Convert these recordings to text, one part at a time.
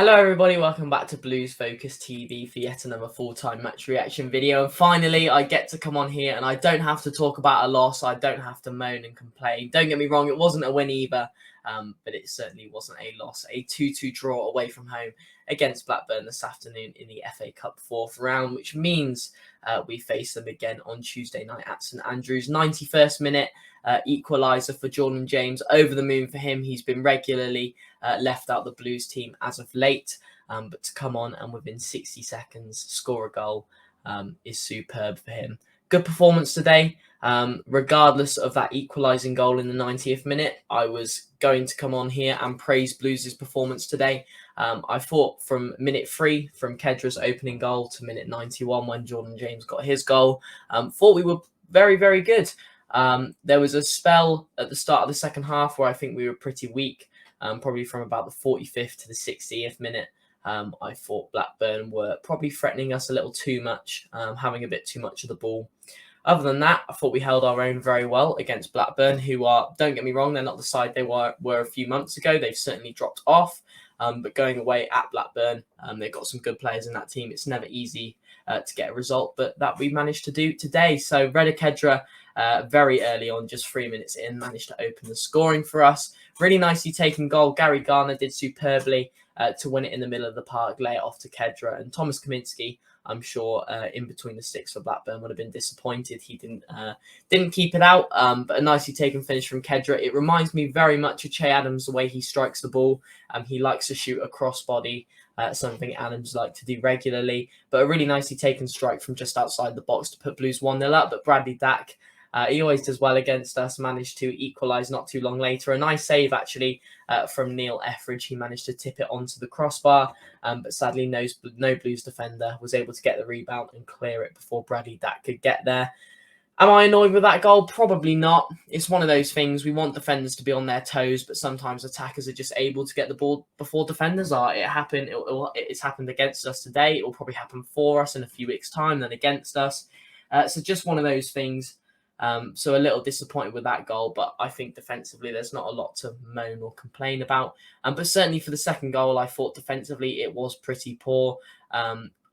Hello everybody, welcome back to Blues Focus TV for yet another full-time match reaction video. And finally, I get to come on here and I don't have to talk about a loss. I don't have to moan and complain. Don't get me wrong, it wasn't a win either, but it certainly wasn't a loss. A 2-2 draw away from home against Blackburn this afternoon in the FA Cup 4th round, which means we face them again on Tuesday night at St Andrews. 91st minute, equaliser for Jordan James. Over the moon for him. He's been regularly left out the Blues team as of late, but to come on and within 60 seconds score a goal is superb for him. Good performance today. Regardless of that equalising goal in the 90th minute, I was going to come on here and praise Blues' performance today. I thought from minute 3, from Kedra's opening goal to minute 91 when Jordan James got his goal, thought we were very, very good. There was a spell at the start of the second half where I think we were pretty weak, probably from about the 45th to the 60th minute. I thought Blackburn were probably threatening us a little too much, having a bit too much of the ball. Other than that, I thought we held our own very well against Blackburn, who are, don't get me wrong, they're not the side they were a few months ago. They've certainly dropped off, but going away at Blackburn, they've got some good players in that team. It's never easy to get a result, but that we managed to do today. So Reda Kedra, very early on, just 3 minutes in, managed to open the scoring for us. Really nicely taken goal. Gary Garner did superbly to win it in the middle of the park, lay it off to Kedra, and Thomas Kaminski, I'm sure, in between the sticks for Blackburn, would have been disappointed he didn't keep it out, but a nicely taken finish from Kedra. It reminds me very much of Che Adams, the way he strikes the ball. He likes to shoot a crossbody, something Adams like to do regularly, but a really nicely taken strike from just outside the box to put Blues 1-0 up. But Bradley Dack, he always does well against us, managed to equalise not too long later. A nice save, actually, from Neil Etheridge. He managed to tip it onto the crossbar, but sadly no Blues defender was able to get the rebound and clear it before Bradley Dack could get there. Am I annoyed with that goal? Probably not. It's one of those things. We want defenders to be on their toes, but sometimes attackers are just able to get the ball before defenders are. It happened. It's happened against us today. It will probably happen for us in a few weeks' time, then against us. So just one of those things. So a little disappointed with that goal, but I think defensively there's not a lot to moan or complain about. But certainly for the second goal, I thought defensively it was pretty poor.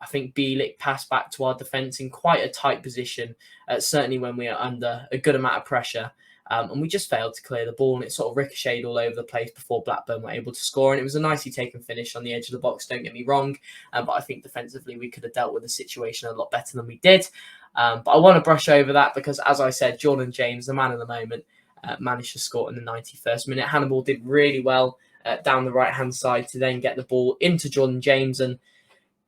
I think Bielik passed back to our defence in quite a tight position, certainly when we are under a good amount of pressure. And we just failed to clear the ball, and it sort of ricocheted all over the place before Blackburn were able to score. And it was a nicely taken finish on the edge of the box, don't get me wrong. But I think defensively we could have dealt with the situation a lot better than we did. But I want to brush over that because, as I said, Jordan James, the man of the moment, managed to score in the 91st minute. Hannibal did really well down the right-hand side to then get the ball into Jordan James. And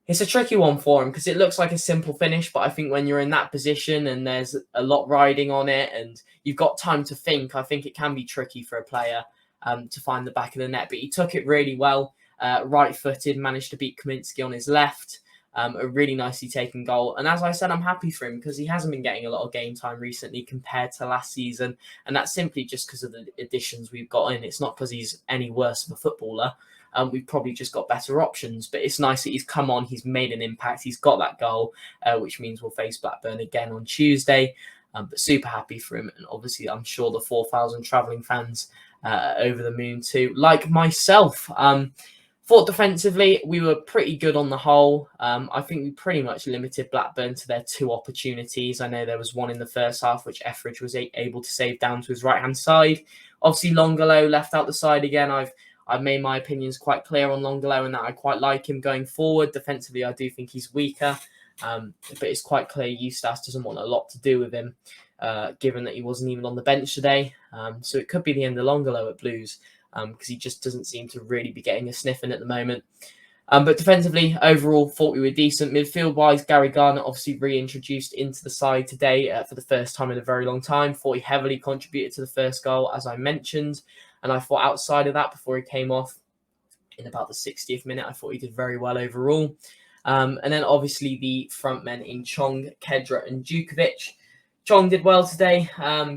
it's a tricky one for him because it looks like a simple finish, but I think when you're in that position and there's a lot riding on it and you've got time to think, I think it can be tricky for a player to find the back of the net. But he took it really well, right-footed, managed to beat Kaminski on his left. A really nicely taken goal. And as I said, I'm happy for him because he hasn't been getting a lot of game time recently compared to last season. And that's simply just because of the additions we've got in. It's not because he's any worse of a footballer. We've probably just got better options. But it's nice that he's come on. He's made an impact. He's got that goal, which means we'll face Blackburn again on Tuesday. But super happy for him. And obviously, I'm sure the 4,000 travelling fans over the moon too, like myself. Thought defensively, we were pretty good on the whole. I think we pretty much limited Blackburn to their 2 opportunities. I know there was one in the first half, which Etheridge was able to save down to his right-hand side. Obviously, Longolo left out the side again. I've made my opinions quite clear on Longolo and that I quite like him going forward. Defensively, I do think he's weaker. But it's quite clear Eustace doesn't want a lot to do with him, given that he wasn't even on the bench today. So it could be the end of Longolo at Blues. Because he just doesn't seem to really be getting a sniff in at the moment. But defensively, overall, thought we were decent. Midfield-wise, Gary Garner obviously reintroduced into the side today for the first time in a very long time. Thought he heavily contributed to the first goal, as I mentioned. And I thought outside of that, before he came off in about the 60th minute, I thought he did very well overall. And then obviously the front men in Chong, Kedra and Djukovic. Chong did well today.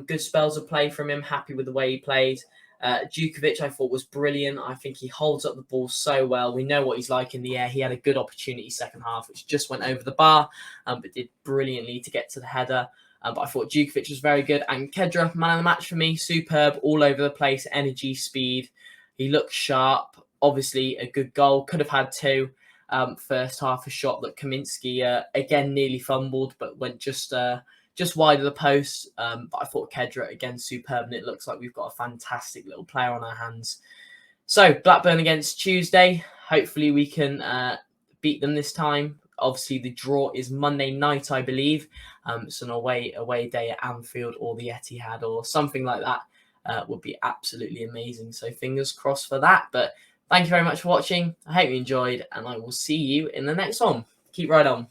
Good spells of play from him. Happy with the way he played. Djukovic, I thought, was brilliant. I think he holds up the ball so well. We know what he's like in the air. He had a good opportunity second half, which just went over the bar, but did brilliantly to get to the header. But I thought Djukovic was very good. And Kedra, man of the match for me, superb, all over the place, energy, speed. He looks sharp. obviously a good goal. Could have had two. First half, a shot that Kaminsky again nearly fumbled, but went just wide of the post. But I thought Kedra again superb, and it looks like we've got a fantastic little player on our hands. So Blackburn against Tuesday. Hopefully we can beat them this time. Obviously the draw is Monday night, I believe. So an away day at Anfield or the Etihad or something like that would be absolutely amazing. So fingers crossed for that. But thank you very much for watching. I hope you enjoyed, and I will see you in the next one. Keep right on.